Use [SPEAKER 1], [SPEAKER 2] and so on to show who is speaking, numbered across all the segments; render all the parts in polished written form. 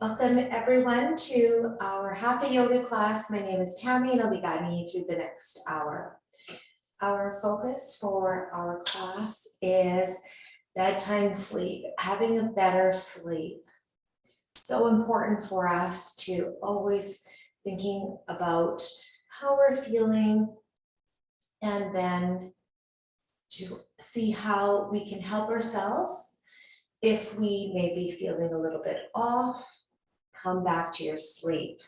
[SPEAKER 1] Welcome everyone to our Hatha yoga class. My name is Tammy and I'll be guiding you through the next hour. Our focus for our class is bedtime sleep, having a better sleep. So important for us to always thinking about how we're feeling and then to see how we can help ourselves. If we may be feeling a little bit off, come back to your sleep.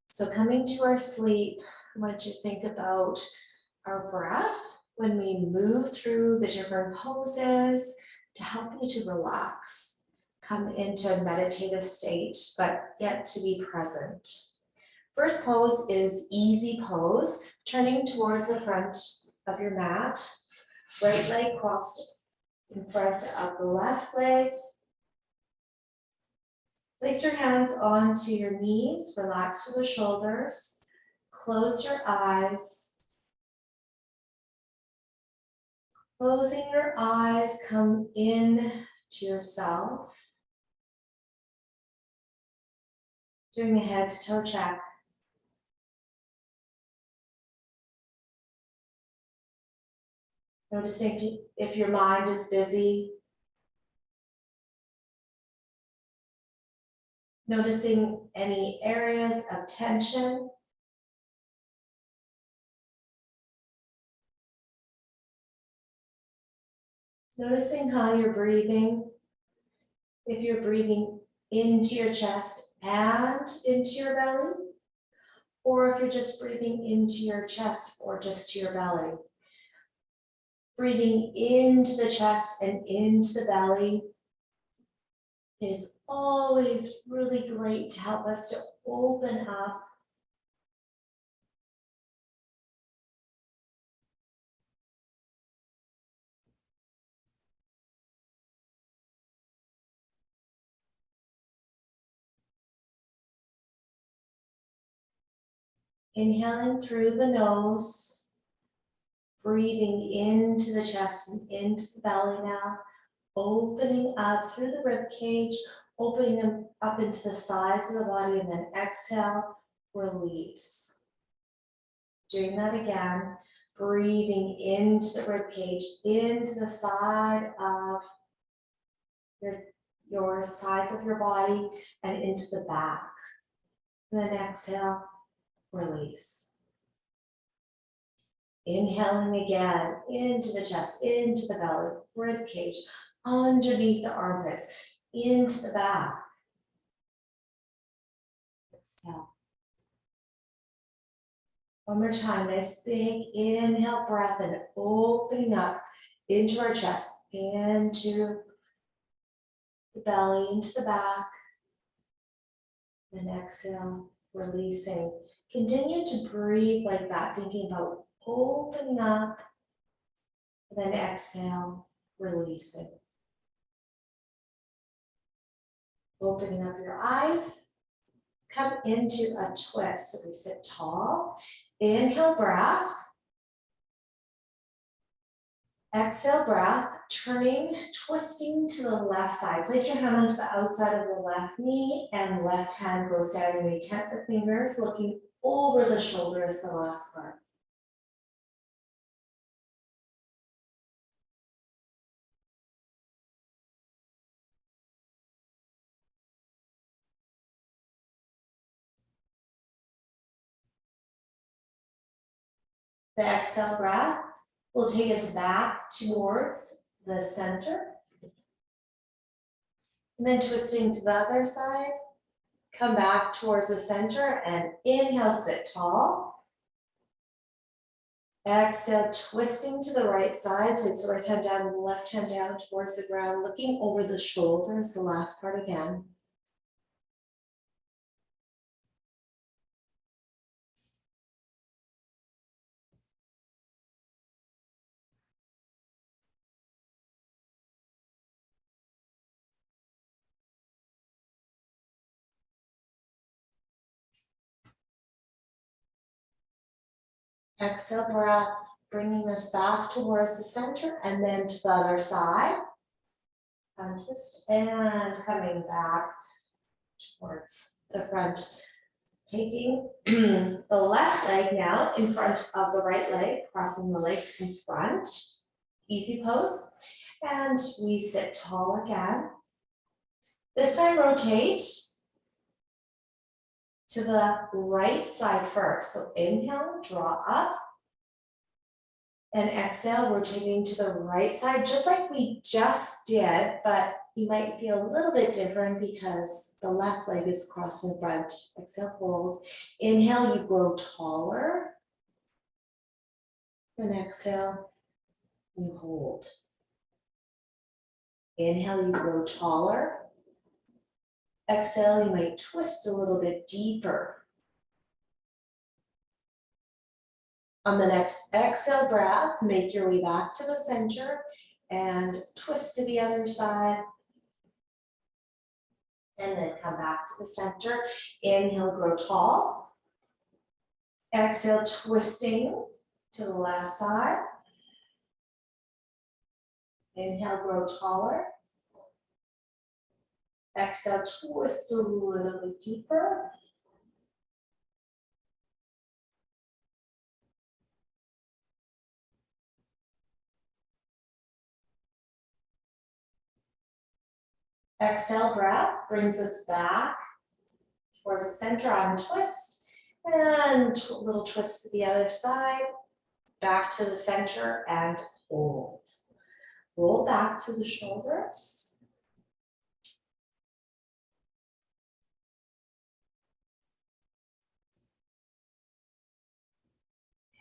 [SPEAKER 1] So coming to our sleep, I want you to think about our breath when we move through the different poses to help you to relax. Come into a meditative state, but yet to be present. First pose is easy pose, turning towards the front of your mat, right leg crossed in front of the left leg. Place your hands onto your knees, relax through the shoulders, close your eyes. Closing your eyes, come in to yourself. Doing a head to toe check. Noticing if your mind is busy. Noticing any areas of tension. Noticing how you're breathing. If you're breathing into your chest and into your belly, or if you're just breathing into your chest or just to your belly. Breathing into the chest and into the belly is always really great to help us to open up. Inhaling through the nose, breathing into the chest and into the belly now, opening up through the rib cage, opening them up into the sides of the body, and then exhale, release. Doing that again, breathing into the rib cage, into the side of your sides of your body and into the back. And then exhale, release. Inhaling again into the chest, into the belly, rib cage, underneath the armpits, into the back. Exhale. One more time, nice big inhale breath and opening up into our chest, into the belly, into the back. Then exhale, releasing. Continue to breathe like that, thinking about opening up, and then exhale, releasing. Opening up your eyes, come into a twist. So we sit tall, inhale breath, exhale breath, turning, twisting to the left side. Place your hand onto the outside of the left knee and left hand goes down. You may tap the fingers, looking over the shoulder is the last part. The exhale breath will take us back towards the center. And then twisting to the other side. Come back towards the center and inhale, sit tall. Exhale, twisting to the right side. Place the right hand down, left hand down towards the ground, looking over the shoulders, the last part again. Exhale breath, bringing us back towards the center and then to the other side. And twist and coming back. towards the front. Taking the left leg now in front of the right leg, crossing the legs in front. Easy pose. And we sit tall again. This time rotate to the right side first. So inhale, draw up. And exhale, rotating to the right side, just like we just did, but you might feel a little bit different because the left leg is crossed in front. Exhale, hold. Inhale, you grow taller. And exhale, you hold. Inhale, you grow taller. Exhale, you might twist a little bit deeper. On the next exhale breath, make your way back to the center and twist to the other side. And then come back to the center. Inhale, grow tall. Exhale, twisting to the left side. Inhale, grow taller. Exhale, twist a little bit deeper. Exhale breath brings us back towards the center on twist, and a little twist to the other side, back to the center and hold. Roll back through the shoulders.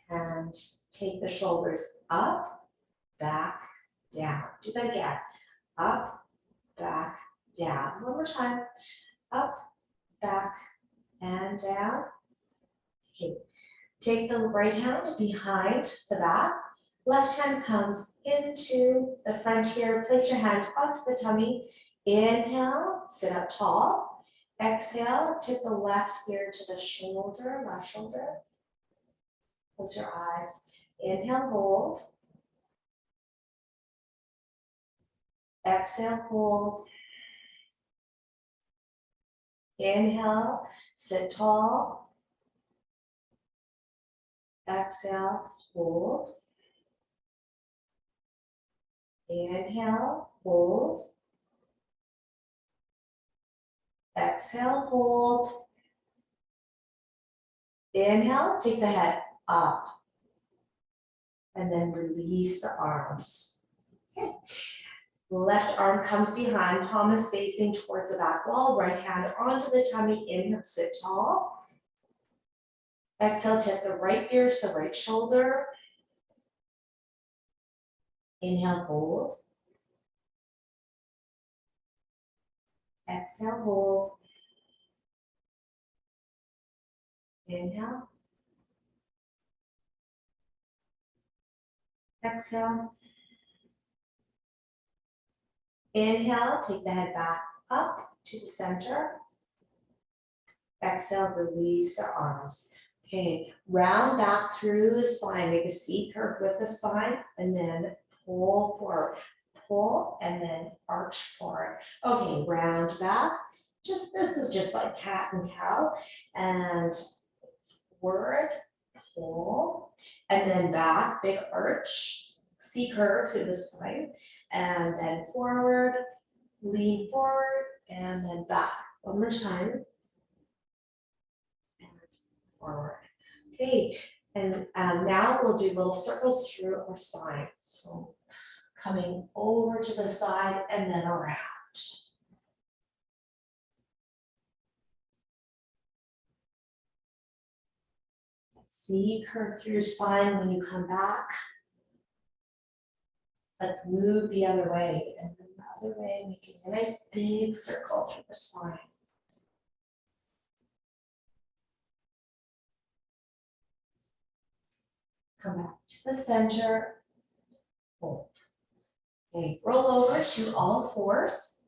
[SPEAKER 1] And take the shoulders up, back, down. Do that again. Up, back, down. One more time. Up, back, and down. Okay. Take the right hand behind the back. Left hand comes into the front here. Place your hand onto the tummy. Inhale, sit up tall. Exhale, tip the left ear to the shoulder, left shoulder. Close your eyes. Inhale, hold. Exhale, hold. Inhale, sit tall. Exhale, hold. Inhale, hold. Exhale, hold. Inhale, take the head up. And then release the arms. Okay. Left arm comes behind, palm is facing towards the back wall, right hand onto the tummy, inhale, sit tall. Exhale, tip the right ear to the right shoulder. Inhale, hold. Exhale, hold. Inhale. Exhale. Inhale, take the head back up to the center. Exhale, release the arms. Okay, round back through the spine, make a C curve with the spine, and then pull forward. Pull, and then arch forward. Okay, round back. This is just like cat and cow. And forward, pull, and then back, big arch, C curve through the spine, and then forward, lean forward, and then back. One more time. And forward. Okay, and now we'll do little circles through our spine. So coming over to the side and then around. See, curve through your spine when you come back. Let's move the other way, and then the other way, making a nice big circle through the spine. Come back to the center, hold. Okay, roll over to all fours.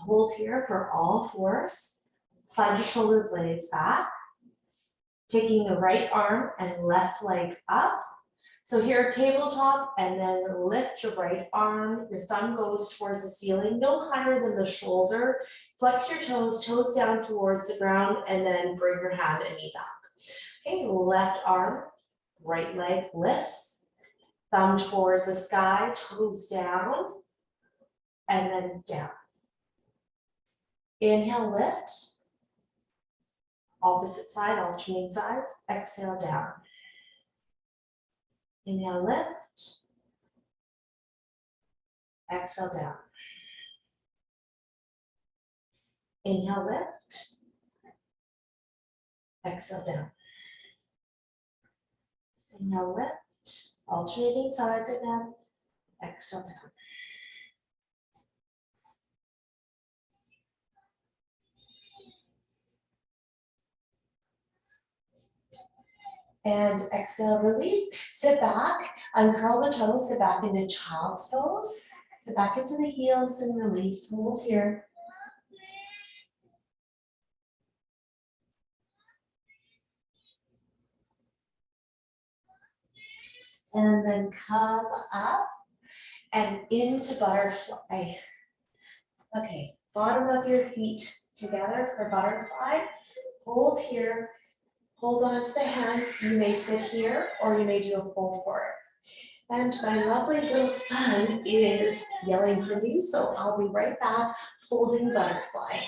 [SPEAKER 1] Hold here for all fours. Slide your shoulder blades back. Taking the right arm and left leg up. So here, tabletop, and then lift your right arm. Your thumb goes towards the ceiling, no higher than the shoulder. Flex your toes, toes down towards the ground, and then bring your hand and knee back. Okay, left arm, right leg lifts, thumb towards the sky, toes down, and then down. Inhale, lift. Opposite side, alternating sides. Exhale, down. Inhale, lift. Exhale, down. Inhale, lift. Exhale, down. Inhale, lift. Alternating sides again. Exhale, down. And exhale, release. Sit back, uncurl the toes, sit back into child's pose. Sit back into the heels and release. Hold here. And then come up and into butterfly. Okay, bottom of your feet together for butterfly. Hold here. Hold on to the hands. You may sit here or you may do a fold forward. And my lovely little son is yelling for me, so I'll be right back holding butterfly.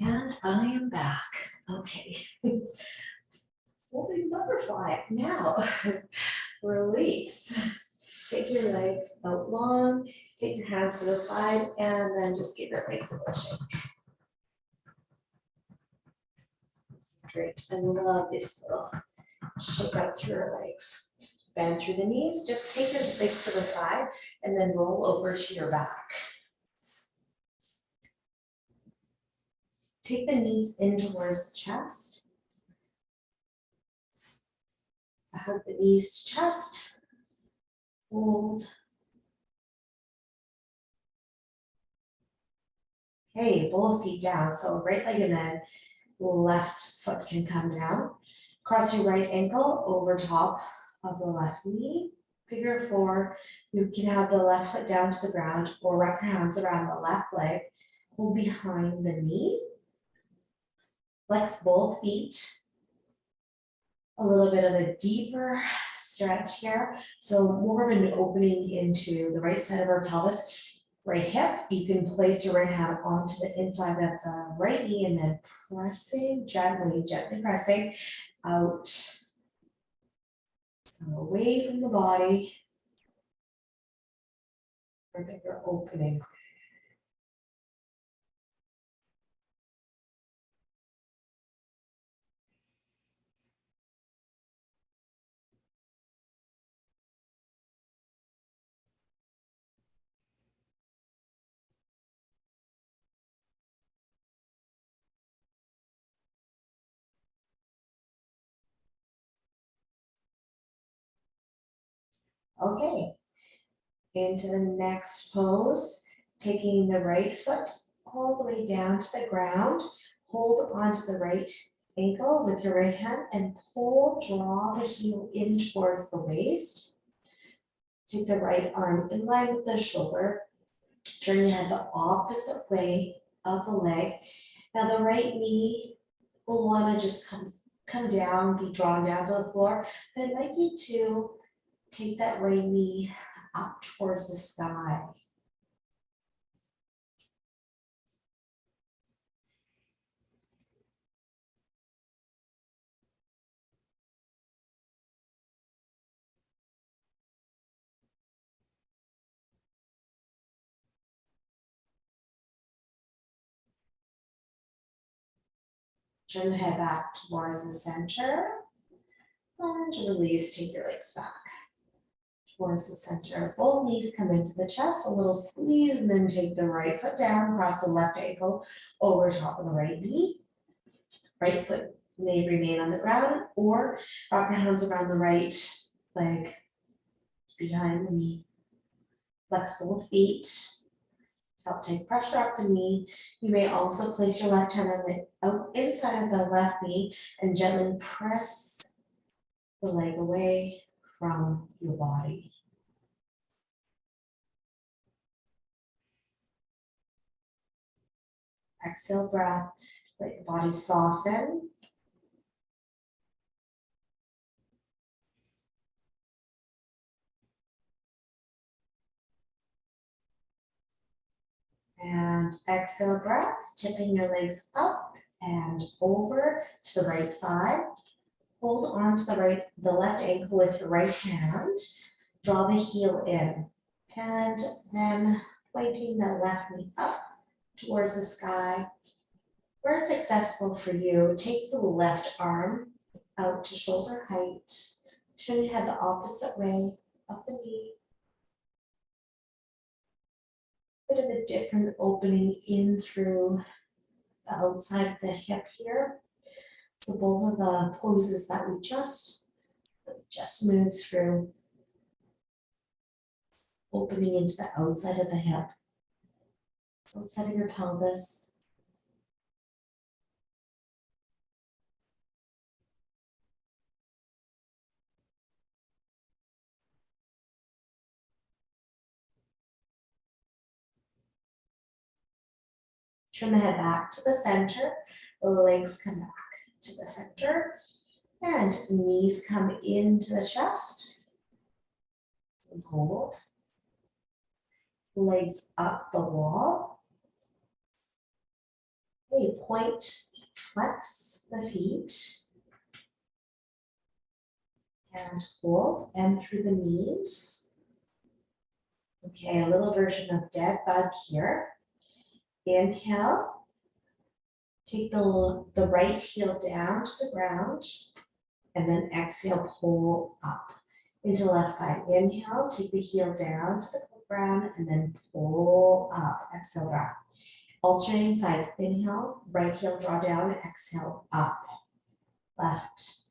[SPEAKER 1] And I am back. Okay. Holding butterfly. Now, release. Take your legs out long, take your hands to the side, and then just give your legs a little shake. Great. I love this little shake out through your legs. Bend through the knees. Just take your legs to the side and then roll over to your back. Take the knees in towards the chest. So hug the knees to chest. Hold. Okay, both feet down. So right leg and then left foot can come down. Cross your right ankle over top of the left knee. Figure four. You can have the left foot down to the ground or wrap your hands around the left leg. Hold behind the knee. Flex both feet. A little bit of a deeper stretch here. So more of an opening into the right side of our pelvis. Right hip, you can place your right hand onto the inside of the right knee and then pressing gently, gently pressing out. So away from the body. For a bigger opening. Okay, into the next pose, taking the right foot all the way down to the ground, hold onto the right ankle with your right hand and pull, draw the heel in towards the waist. Take the right arm in line with the shoulder, turn your head the opposite way of the leg. Now the right knee will want to just come down, be drawn down to the floor. But I'd like you to take that right knee up towards the sky. Turn the head back towards the center. And release, take your legs back towards the center. Both knees come into the chest, a little squeeze, and then take the right foot down, cross the left ankle over top of the right knee. Right foot may remain on the ground, or wrap your hands around the right leg behind the knee. Flexible feet. Help take pressure off the knee. You may also place your left hand on the inside of the left knee and gently press the leg away from your body. Exhale breath, let your body soften. And exhale breath, tipping your legs up and over to the right side. Hold on to the left ankle with your right hand. Draw the heel in. And then pointing the left knee up towards the sky. Where it's accessible for you, take the left arm out to shoulder height. Turn your head the opposite way up the knee. Bit of a different opening in through the outside of the hip here. So both of the poses that we just moved through, opening into the outside of the hip, outside of your pelvis. Turn the head back to the center, the legs come back to the center, and knees come into the chest. And hold. Legs up the wall. Okay, point, flex the feet. And hold, and through the knees. Okay, a little version of dead bug here. Inhale, take the right heel down to the ground, and then exhale, pull up into the left side. Inhale, take the heel down to the ground, and then pull up, exhale, breath. Alternating sides, inhale, right heel draw down, exhale, up, left.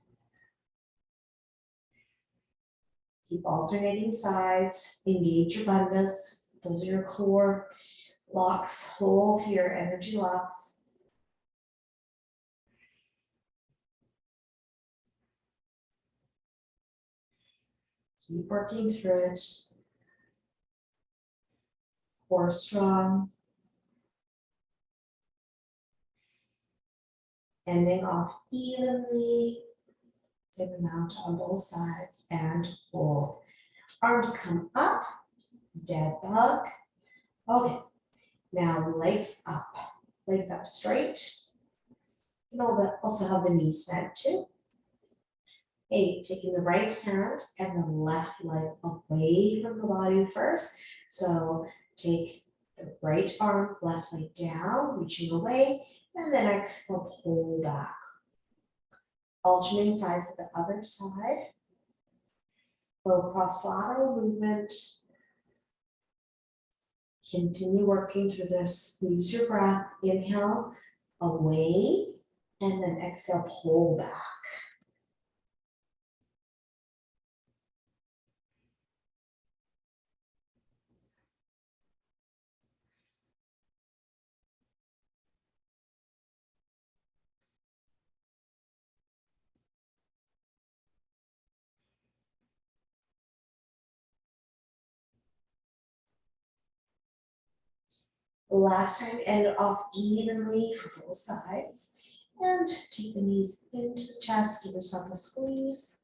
[SPEAKER 1] Keep alternating sides, engage your bandhas, those are your core locks, hold here, energy locks. Keep working through it. Core strong. Ending off evenly. Same amount on both sides and hold. Arms come up, dead bug. Okay, now legs up straight. You know, also have the knees bent too. Okay, taking the right hand and the left leg away from the body first. So take the right arm, left leg down, reaching away, and then exhale, pull back. Alternating sides to the other side. Low cross lateral movement. Continue working through this. Use your breath. Inhale, away, and then exhale, pull back. Last time, end off evenly for both sides. And take the knees into the chest, give yourself a squeeze.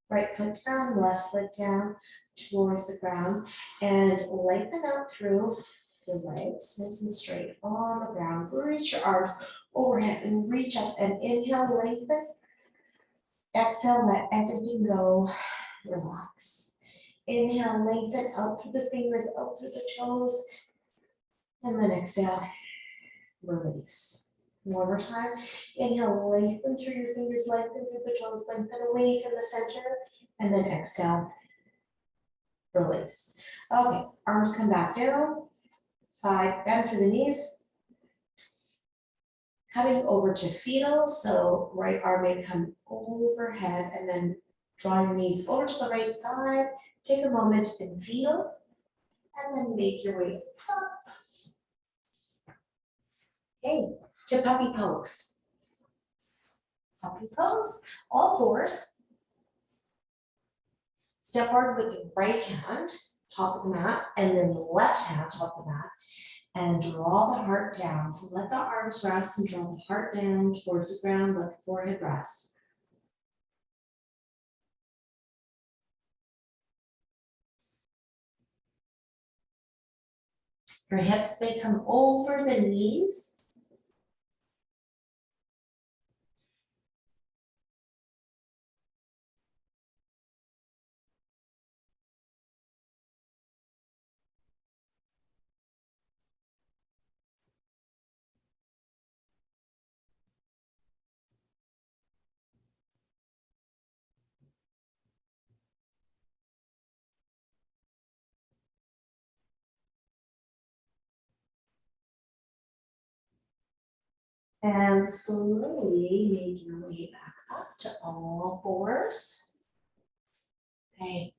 [SPEAKER 1] Right foot down, left foot down towards the ground. And lengthen out through the legs, nice and straight on the ground. Reach your arms overhead and reach up and inhale, lengthen. Exhale, let everything go, relax. Inhale, lengthen out through the fingers, out through the toes. And then exhale, release. One more time. Inhale, lengthen through your fingers, lengthen through the toes, lengthen away from the center, and then exhale, release. Okay, arms come back down, side, bend through the knees. Coming over to fetal, so right arm may come overhead and then draw your knees over to the right side. Take a moment in fetal and then make your way up. Okay, to puppy pose. Puppy pose, all fours. Step forward with the right hand, top of the mat, and then the left hand, top of the mat. And draw the heart down. So let the arms rest and draw the heart down towards the ground, let the forehead rest. Your hips may come over the knees. And slowly make your way back up to all fours. Okay,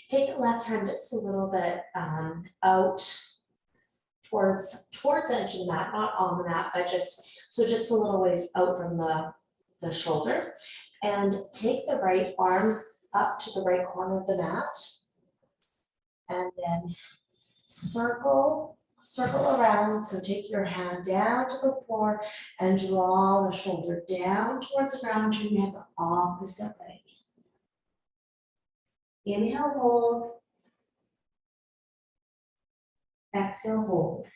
[SPEAKER 1] take the left hand just a little bit out towards the edge of the mat, not on the mat, but just a little ways out from the shoulder. And take the right arm up to the right corner of the mat. And then circle around. So take your hand down to the floor and draw the shoulder down towards the ground, turn your head the opposite way. Inhale, hold. Exhale, hold.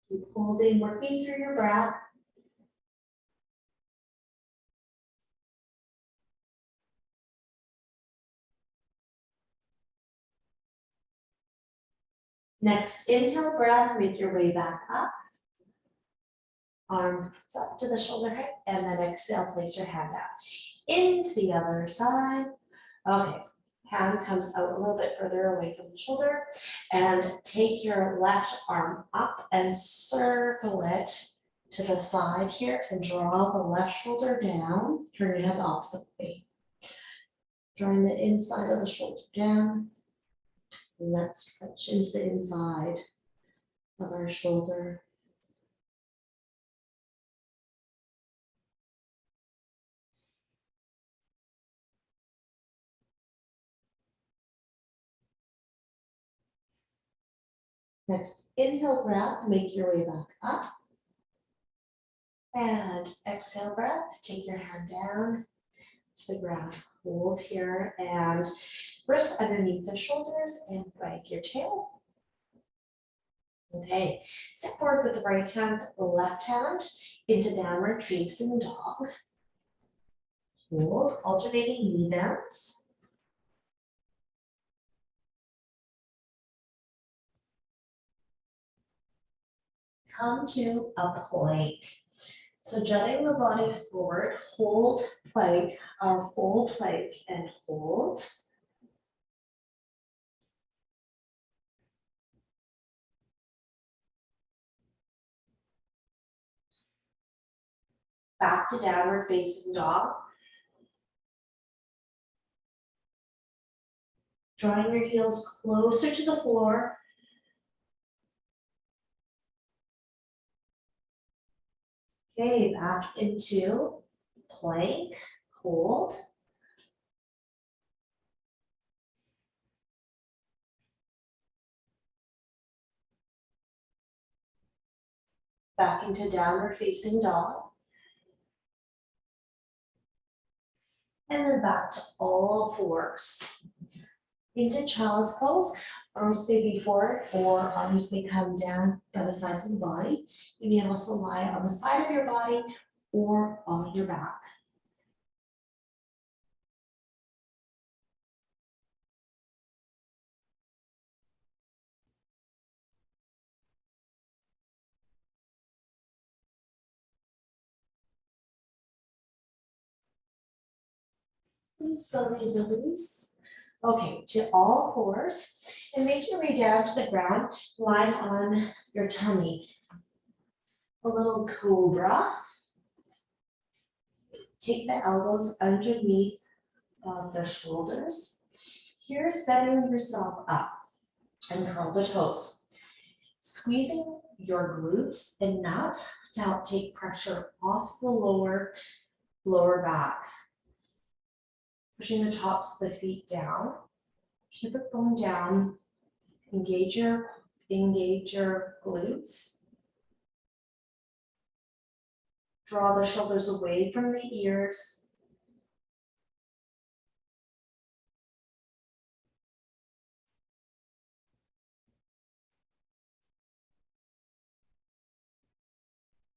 [SPEAKER 1] Keep holding, working through your breath. Next, inhale breath, make your way back up. Arms up to the shoulder height, and then exhale, place your hand out. Into the other side. Okay, hand comes out a little bit further away from the shoulder, and take your left arm up and circle it to the side here, and draw the left shoulder down, turn your head the opposite way. Drawing the inside of the shoulder down. Let's stretch into the inside of our shoulder. Next, inhale breath, make your way back up. And exhale breath, take your hand down to the ground. Hold here and wrists underneath the shoulders and wag your tail. Okay, step forward with the right hand, the left hand into downward facing dog. Hold, alternating knee bends. Come to a plank. So jutting the body forward, hold plank, our full plank, and hold. Back to downward facing dog. Drawing your heels closer to the floor. Okay, back into plank, hold. Back into downward facing dog. And then back to all fours. Into child's pose, arms may be forward or arms may come down by the sides of the body. You may also lie on the side of your body or on your back. and slowly release. Okay, to all fours, and make your way down to the ground, lying on your tummy. A little cobra. Take the elbows underneath the shoulders. Here, setting yourself up and curl the toes. Squeezing your glutes enough to help take pressure off the lower back. Pushing the tops of the feet down. Keep it going down. Engage your glutes. Draw the shoulders away from the ears.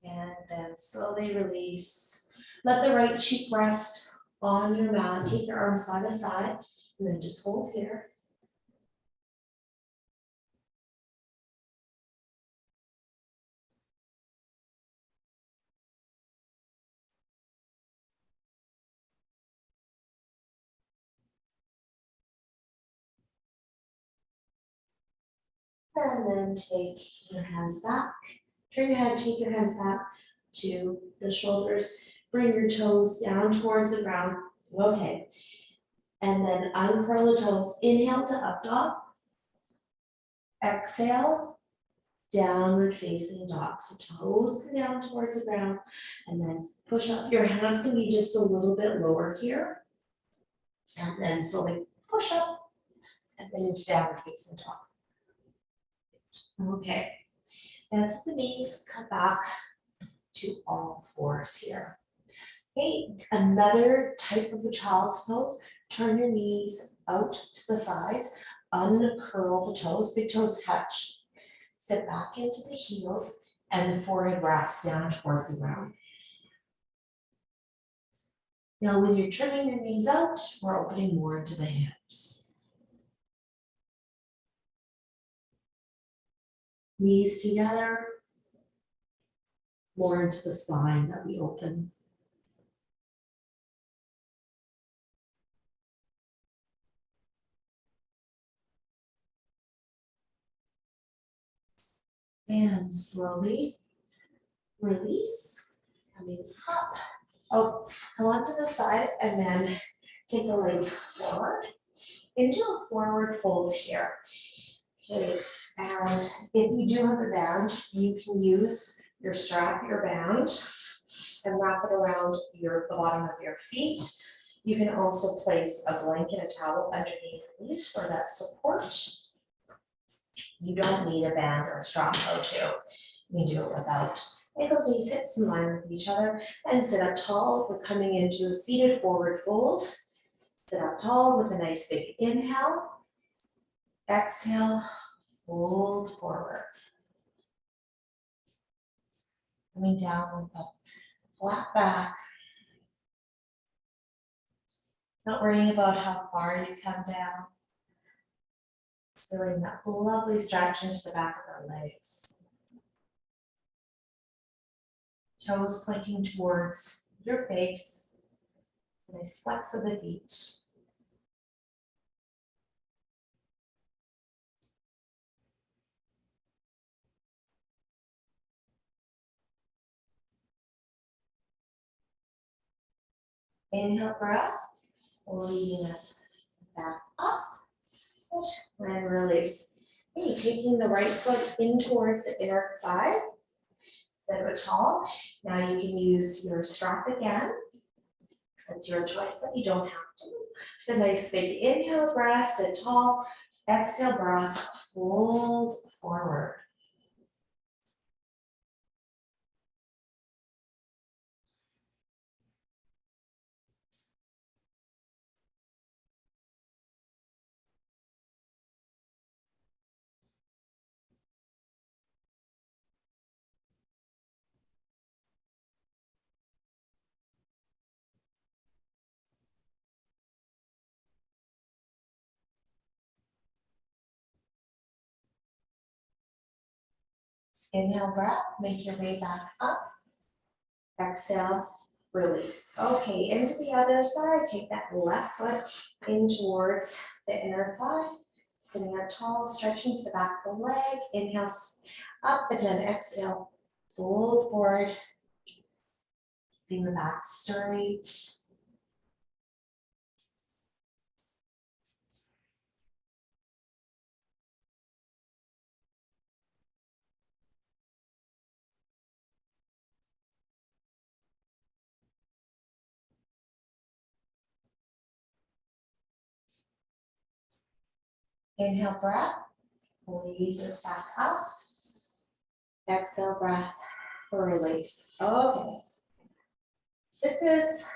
[SPEAKER 1] And then slowly release. Let the right cheek rest on your mat. Take your arms by the side and then just hold here. And then take your hands back. Turn your head, take your hands back to the shoulders. Bring your toes down towards the ground. Okay. And then uncurl the toes. Inhale to up dog. Exhale, downward facing dog. So toes come down towards the ground and then push up. Your hands can be just a little bit lower here. And then slowly push up and then into downward facing dog. Okay. And the knees come back to all fours here. Okay, another type of a child's pose. Turn your knees out to the sides, uncurl the toes, big toes touch. Sit back into the heels and the forehead rests down towards the ground. Now when you're turning your knees out, we're opening more into the hips. Knees together, more into the spine that we open. And slowly release, coming up. Oh, come onto the side and then take the legs forward into a forward fold here. Okay, and if you do have a band, you can use your strap, your band, and wrap it around the bottom of your feet. You can also place a blanket, a towel underneath the knees for that support. You don't need a band or a strap though too. You can do it without. Ankles, knees, hips in line with each other and sit up tall. We're coming into a seated forward fold. Sit up tall with a nice big inhale. Exhale, fold forward. Coming down with a flat back. Not worrying about how far you come down. Feeling that lovely stretch into the back of our legs. Toes pointing towards your face. Nice flex of the feet. Inhale breath, leading us back up. And release. Okay, taking the right foot in towards the inner thigh. Sit up tall. Now you can use your strap again. It's your choice that you don't have to. The nice big inhale breath, sit tall. Exhale breath, fold forward. Inhale breath, make your way back up. Exhale, release. Okay, into the other side, take that left foot in towards the inner thigh, sitting up tall, stretching to the back of the leg, inhale up and then exhale, fold forward, keeping the back straight. Inhale breath, leads us back up. Exhale breath, release. Okay. This is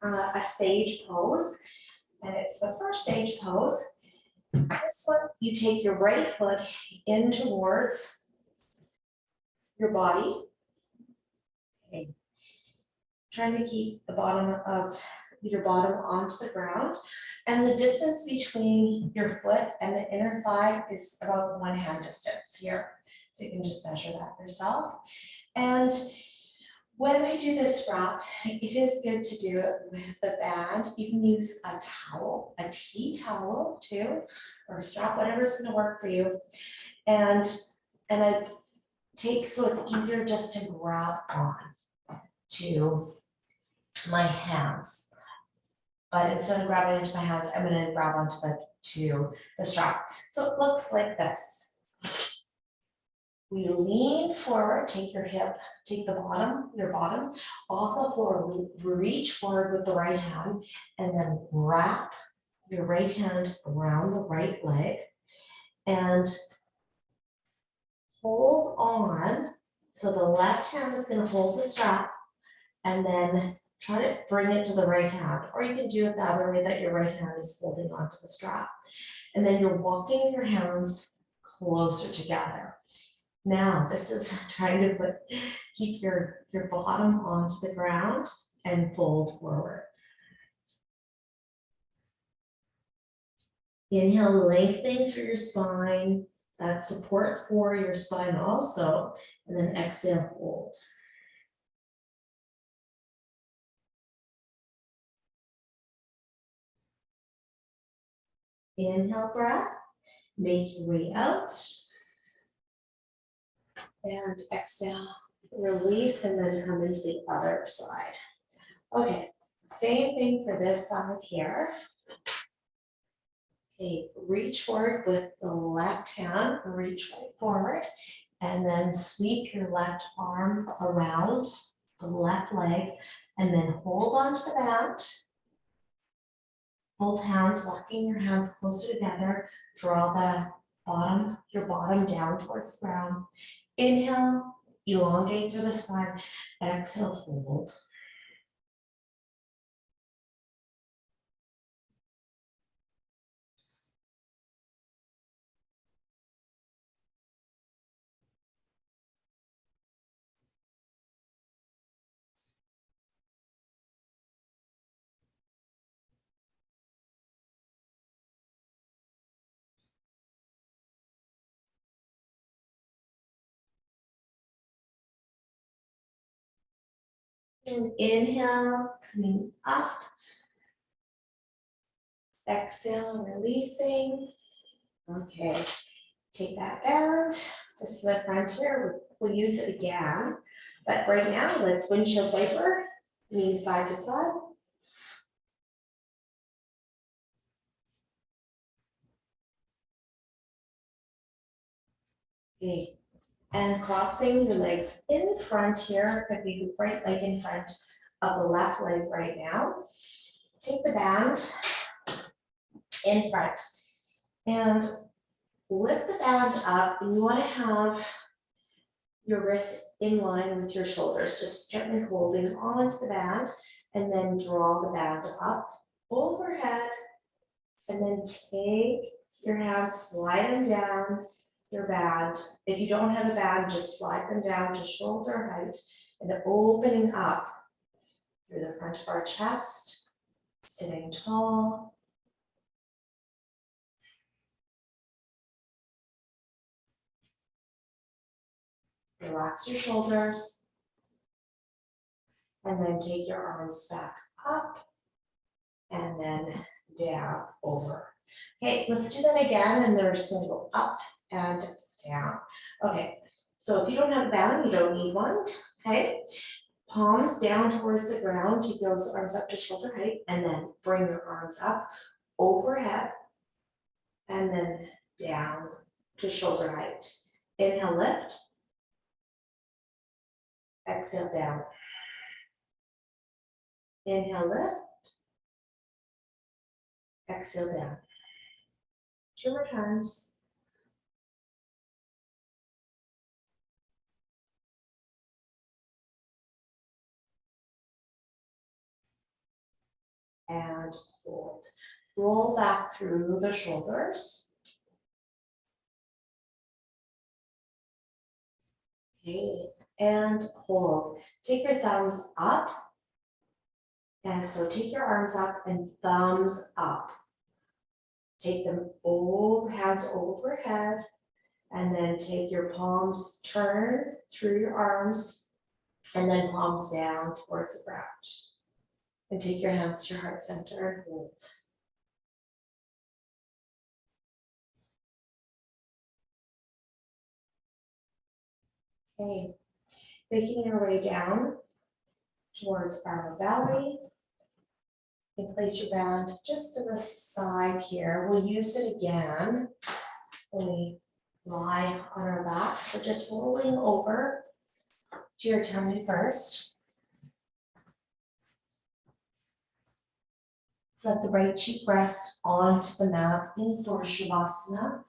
[SPEAKER 1] a sage pose, and it's the first sage pose. This one, you take your right foot in towards your body. Okay. Trying to keep the bottom of your bottom onto the ground. And the distance between your foot and the inner thigh is about 1 hand distance here. So you can just measure that yourself. And when I do this wrap, it is good to do it with the band. You can use a towel, a tea towel too, or a strap, whatever's gonna work for you. And I take, so it's easier just to grab on to my hands. But instead of grabbing into my hands, I'm gonna grab onto the strap. So it looks like this. We lean forward, take your hip, take your bottom off the floor, reach forward with the right hand, and then wrap your right hand around the right leg and hold on. So the left hand is gonna hold the strap and then try to bring it to the right hand, or you can do it the other way, that your right hand is holding onto the strap. And then you're walking your hands closer together. Now, this is trying to keep your bottom onto the ground and fold forward. Inhale, lengthening through your spine. That's support for your spine also. And then exhale, fold. Inhale, breath. Make your way out. And exhale, release, and then come into the other side. Okay, same thing for this side here. Okay, reach forward with the left hand, reach right forward, and then sweep your left arm around the left leg, and then hold on to the band. Both hands, walking your hands closer together, draw your bottom down towards the ground. Inhale, elongate through the spine. Exhale, fold. And inhale, coming up. Exhale, releasing. Okay, take that band just to the front here. We'll use it again. But right now, let's windshield wiper, knees side to side. Okay, and crossing your legs in front here. Could be the right leg in front of the left leg right now. Take the band in front and lift the band up. And you want to have your wrists in line with your shoulders, just gently holding onto the band, and then draw the band up overhead, and then take your hands, slide them down your band. If you don't have a band, just slide them down to shoulder height and opening up through the front of our chest, sitting tall. Relax your shoulders. And then take your arms back up and then down, over. Okay, let's do that again, and they're just gonna go up and down. Okay, so if you don't have a band, you don't need one, okay? Palms down towards the ground, take those arms up to shoulder height, and then bring your arms up overhead, and then down to shoulder height. Inhale, lift. Exhale, down. Inhale, lift. Exhale, down. 2 more times. And hold. Roll back through the shoulders. Okay, and hold. Take your thumbs up. And so take your arms up and thumbs up. Take them over, hands overhead, and then take your palms, turn through your arms, and then palms down towards the ground. And take your hands to your heart center and hold. Okay, making your way down towards our belly. And place your band just to the side here. We'll use it again when we lie on our back. So just rolling over to your tummy first. Let the right cheek rest onto the mat in for Shavasana.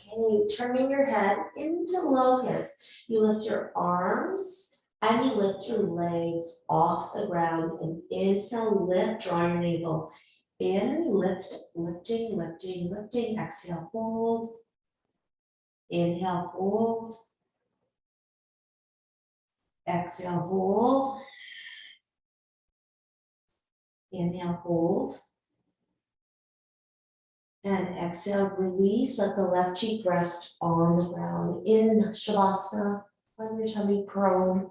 [SPEAKER 1] Okay, turning your head into locust. You lift your arms and you lift your legs off the ground, and inhale, lift, draw your navel in, lift, lifting, lifting, lifting. Exhale, hold. Inhale, hold. Exhale, hold. Inhale, hold. And exhale, release, let the left cheek rest on the ground. In Shavasana, on your tummy, prone.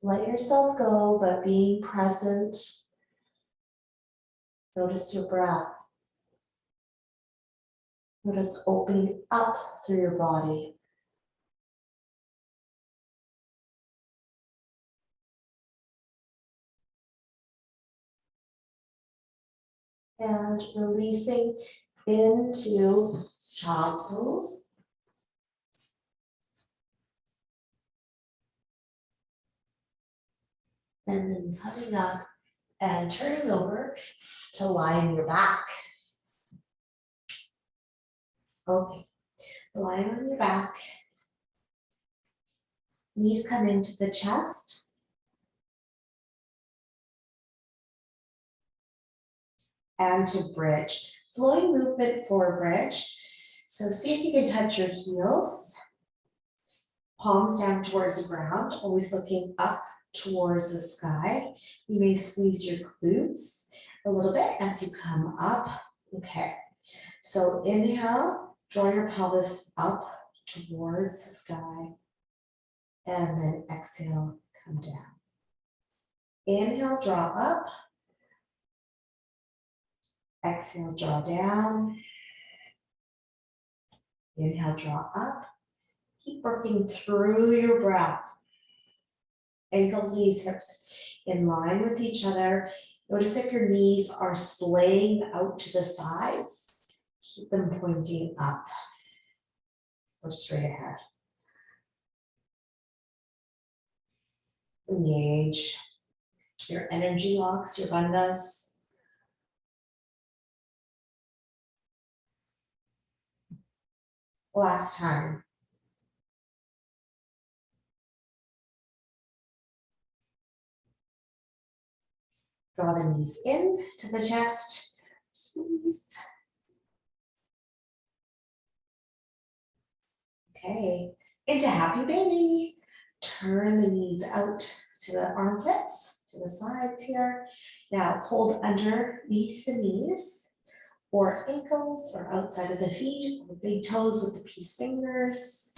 [SPEAKER 1] Let yourself go, but being present. Notice your breath. Notice opening up through your body. And releasing into child's pose. And then coming up and turning over to lie on your back. Okay, lying on your back. Knees come into the chest. And to bridge. Flowing movement for bridge. So see if you can touch your heels. Palms down towards the ground, always looking up towards the sky. You may squeeze your glutes a little bit as you come up. Okay, so inhale, draw your pelvis up towards the sky. And then exhale, come down. Inhale, draw up. Exhale, draw down. Inhale, draw up. Keep working through your breath. Ankles, knees, hips in line with each other. Notice if your knees are splaying out to the sides. Keep them pointing up or straight ahead. Engage your energy locks, your bandhas. Last time. Draw the knees in to the chest. Squeeze. Okay, into happy baby. Turn the knees out to the armpits, to the sides here. Now hold underneath the knees or ankles or outside of the feet, or big toes with the peace fingers.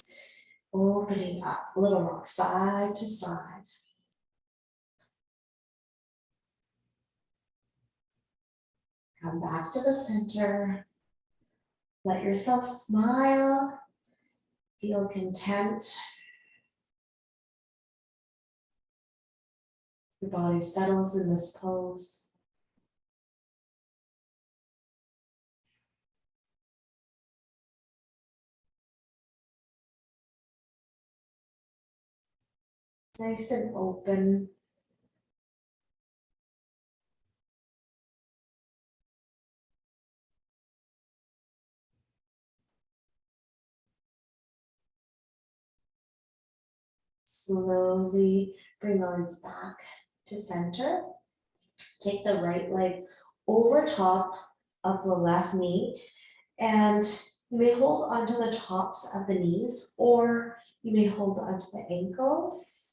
[SPEAKER 1] Opening up, little rock side to side. Come back to the center. Let yourself smile. Feel content. Your body settles in this pose. Nice and open. Slowly bring the legs back to center. Take the right leg over top of the left knee, and you may hold onto the tops of the knees, or you may hold onto the ankles.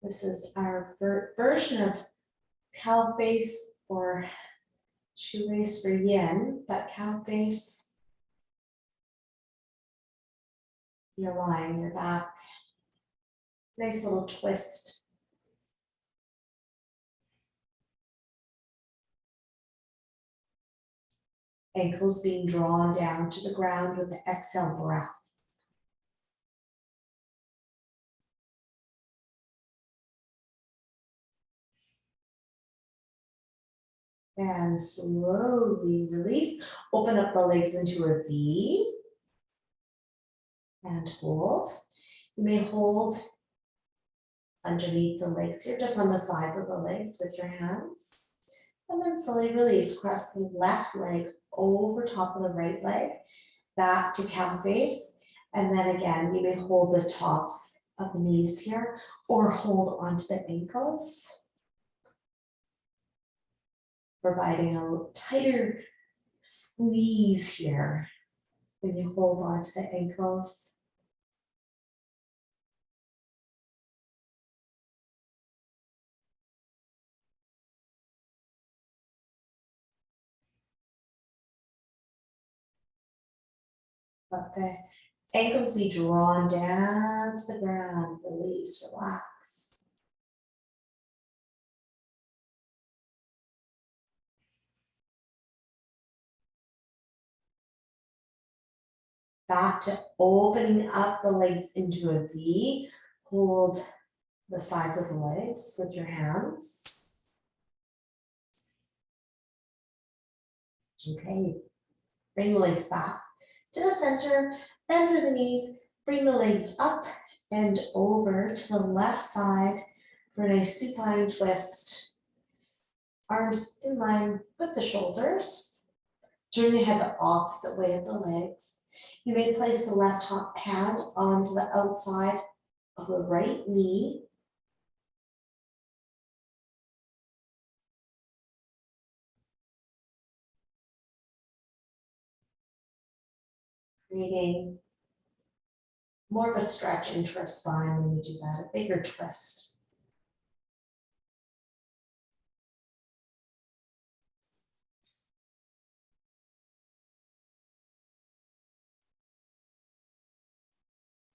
[SPEAKER 1] This is our version of cow face or shoelace for yin, but cow face, you're lying your back. Nice little twist. Ankles being drawn down to the ground with the exhale breath. And slowly release. Open up the legs into a V. And hold. You may hold underneath the legs here, just on the sides of the legs with your hands. And then slowly release. Cross the left leg over top of the right leg, back to cow face. And then again, you may hold the tops of the knees here or hold onto the ankles, providing a tighter squeeze here when you hold onto the ankles. Let the ankles be drawn down to the ground. Release, relax. Back to opening up the legs into a V. Hold the sides of the legs with your hands. Okay, bring the legs back to the center, bend through the knees, bring the legs up and over to the left side for a nice supine twist. Arms in line with the shoulders. Turn your head the opposite way of the legs. You may place the left hand onto the outside of the right knee. Creating more of a stretch into our spine when we do that, a bigger twist.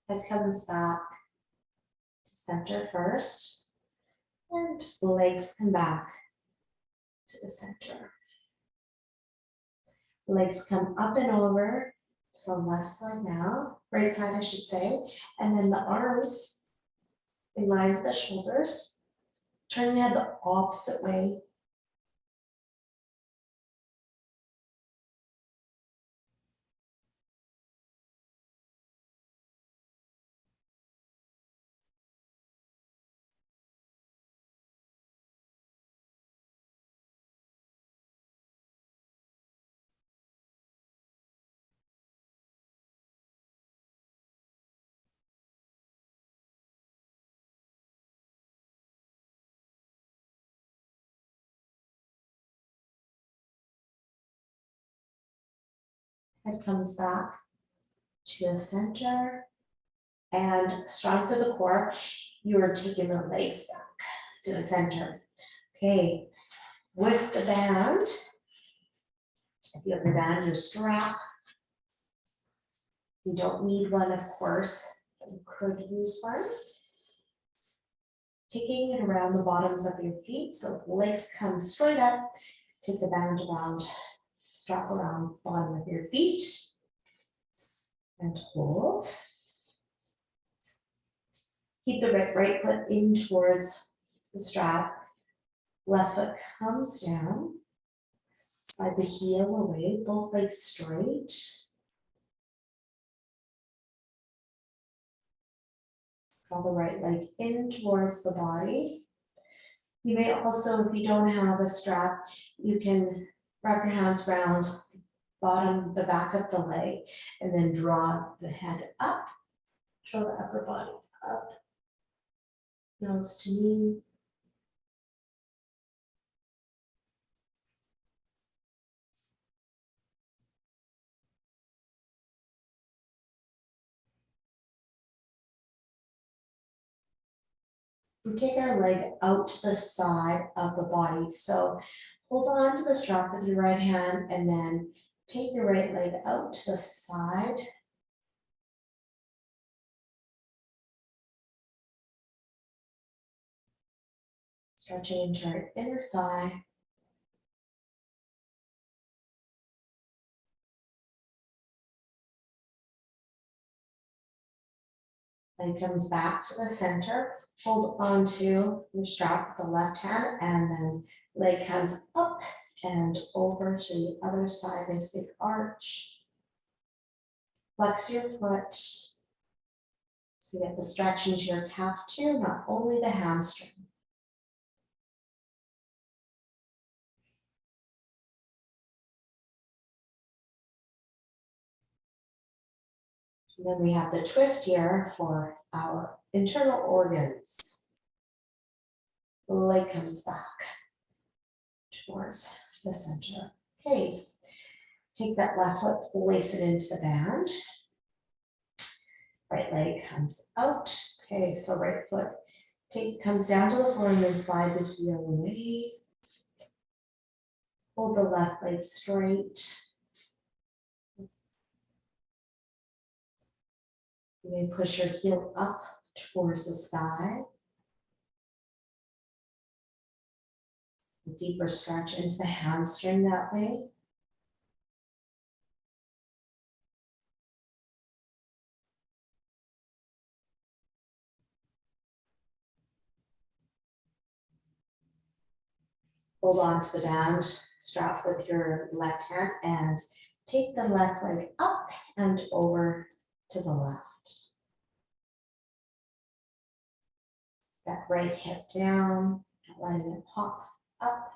[SPEAKER 1] Head comes back to center first, and the legs come back to the center. Legs come up and over to the left side now, right side I should say, and then the arms in line with the shoulders. Turn your head the opposite way. Head comes back to the center and strong through the core. You are taking the legs back to the center. Okay, with the band, if you have your band, your strap, you don't need one, of course, but you could use one. Taking it around the bottoms of your feet, so the legs come straight up, take the band around, strap around the bottom of your feet, and hold. Keep the right foot in towards the strap. Left foot comes down. Slide the heel away, both legs straight. Draw the right leg in towards the body. You may also, if you don't have a strap, you can wrap your hands around the back of the leg, and then draw the head up. Draw the upper body up. Nose to knee. We take our leg out to the side of the body. So hold on to the strap with your right hand and then take your right leg out to the side. Stretching into our inner thigh. Leg comes back to the center. Hold on to your strap with the left hand, and then leg comes up and over to the other side. Nice big arch. Flex your foot. So you get the stretch into your calf too, not only the hamstring. And then we have the twist here for our internal organs. The leg comes back towards the center. Okay, take that left foot, place it into the band. Right leg comes out. Okay, so right foot comes down to the floor and then slide the heel away. Hold the left leg straight. You may push your heel up towards the sky. A deeper stretch into the hamstring that way. Hold on to the band, strap with your left hand, and take the left leg up and over to the left. That right hip down, letting it pop up.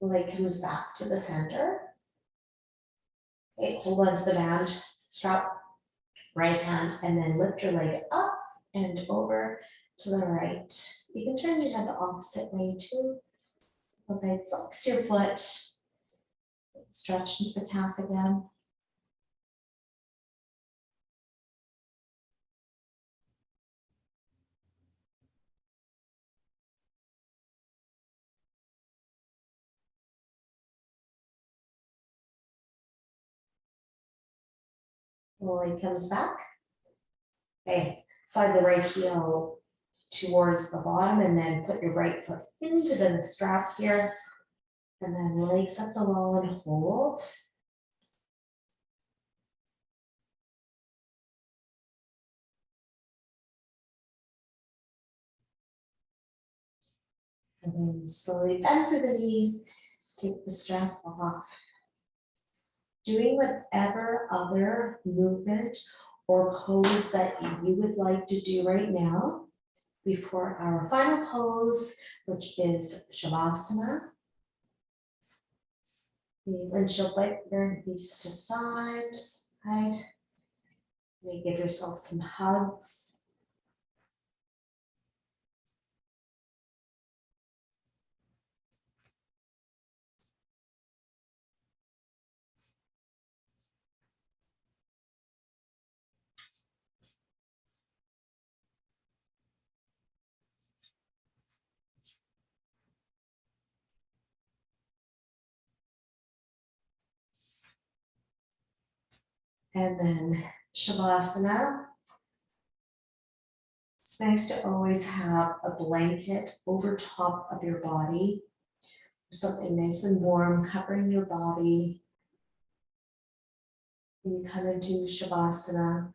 [SPEAKER 1] The leg comes back to the center. Okay, hold on to the band, strap right hand, and then lift your leg up and over to the right. You can turn your head the opposite way too. Okay, flex your foot, stretch into the calf again. The leg comes back. Okay, slide the right heel towards the bottom and then put your right foot into the strap here. And then legs up the wall and hold. And then slowly bend through the knees, take the strap off. Doing whatever other movement or pose that you would like to do right now before our final pose, which is Shavasana. Windshield wiper, knees to side, You may give yourself some hugs. And then Shavasana. It's nice to always have a blanket over top of your body, something nice and warm covering your body. When you come into Shavasana,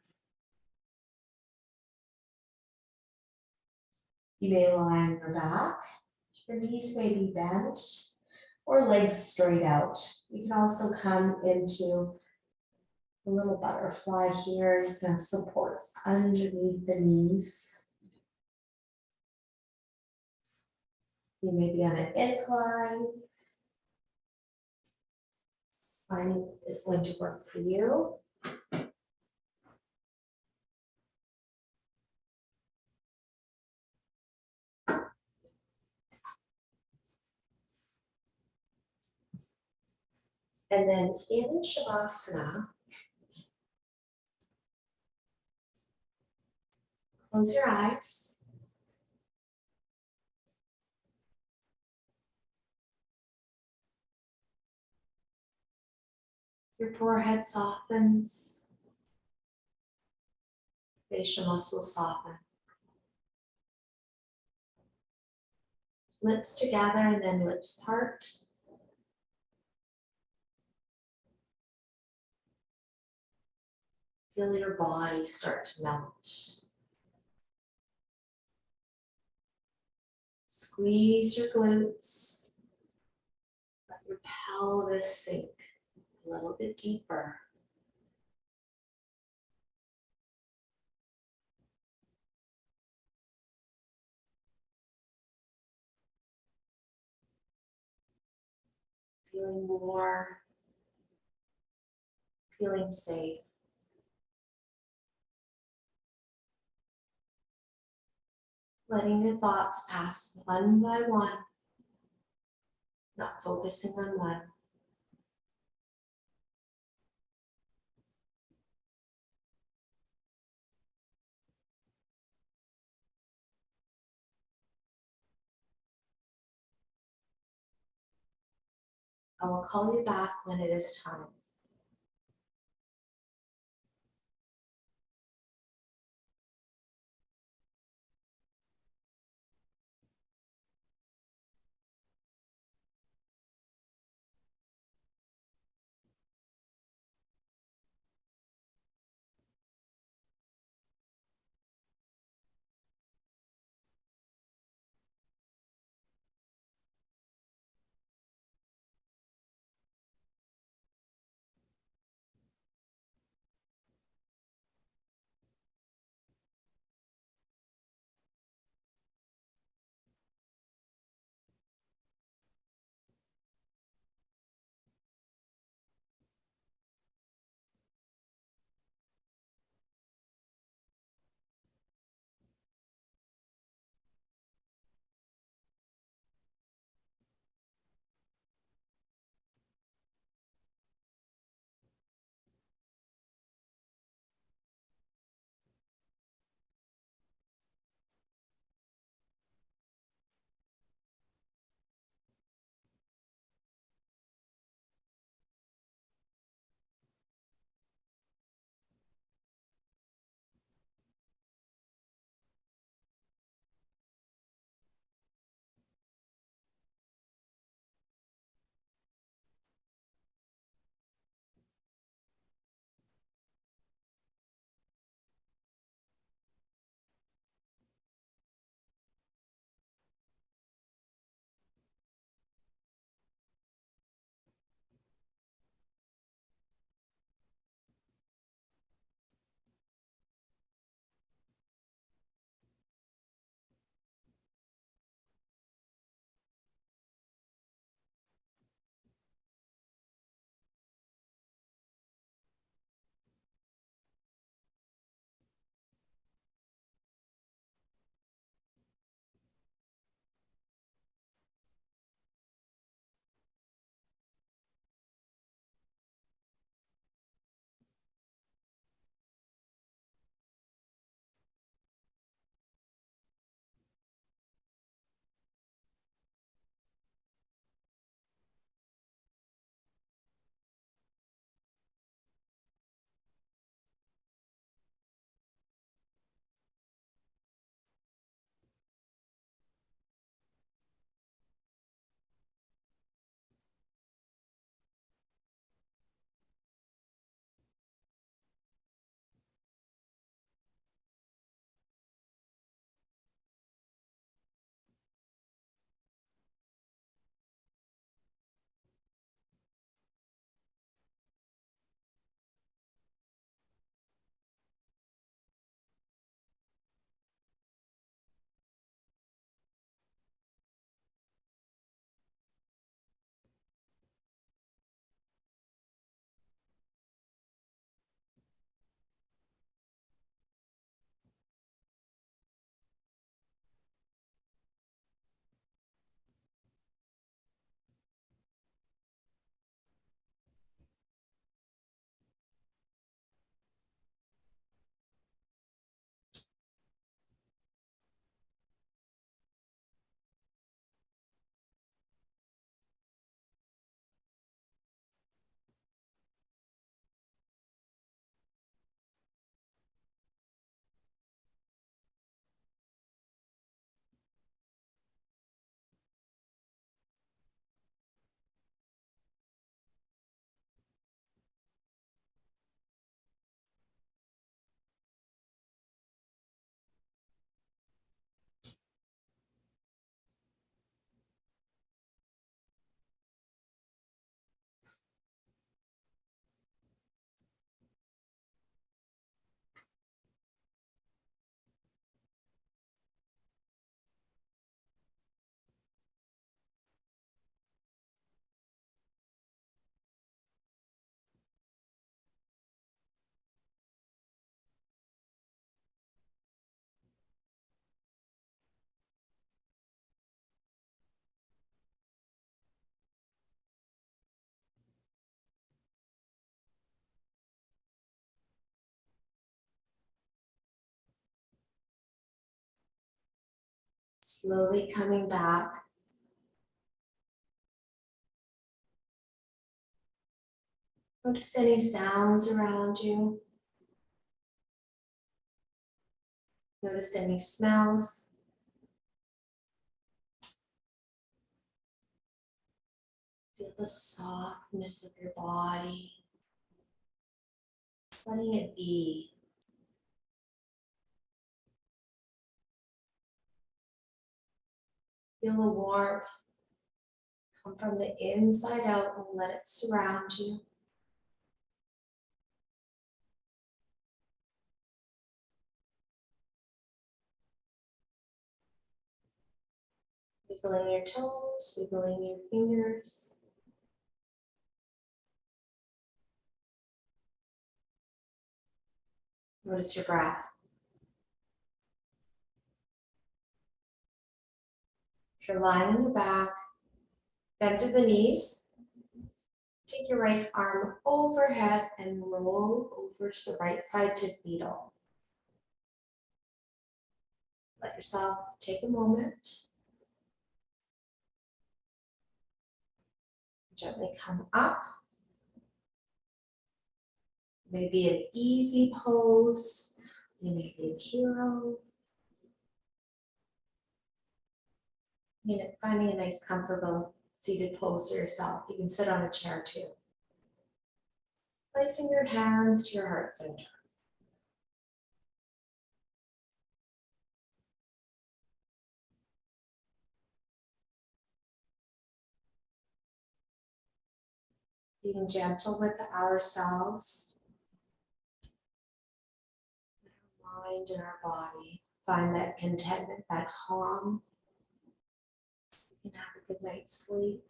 [SPEAKER 1] you may lie on your back, your knees may be bent, or legs straight out. You can also come into a little butterfly here. You can have supports underneath the knees. You may be on an incline. Finding is going to work for you. And then in Shavasana, close your eyes. Your forehead softens. Facial muscles soften. Lips together and then lips part. Feel your body start to melt. Squeeze your glutes. Let your pelvis sink a little bit deeper. Feeling more, feeling safe. Letting your thoughts pass one by one, not focusing on one. I will call you back when it is time. Slowly coming back. Notice any sounds around you. Notice any smells. Feel the softness of your body. Just letting it be. Feel the warmth come from the inside out and let it surround you. Wiggling your toes, wiggling your fingers. Notice your breath. If you're lying on your back, bend through the knees. Take your right arm overhead and roll over to the right side to fetal. Let yourself take a moment. Gently come up. Maybe an easy pose. You may be a hero. Finding a nice comfortable seated pose for yourself. You can sit on a chair too. Placing your hands to your heart center. Being gentle with ourselves, our mind and our body. Find that contentment, that calm. You can have a good night's sleep.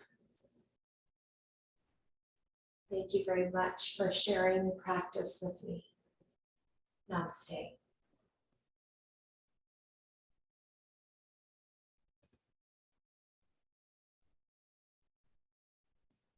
[SPEAKER 1] Thank you very much for sharing your practice with me. Namaste.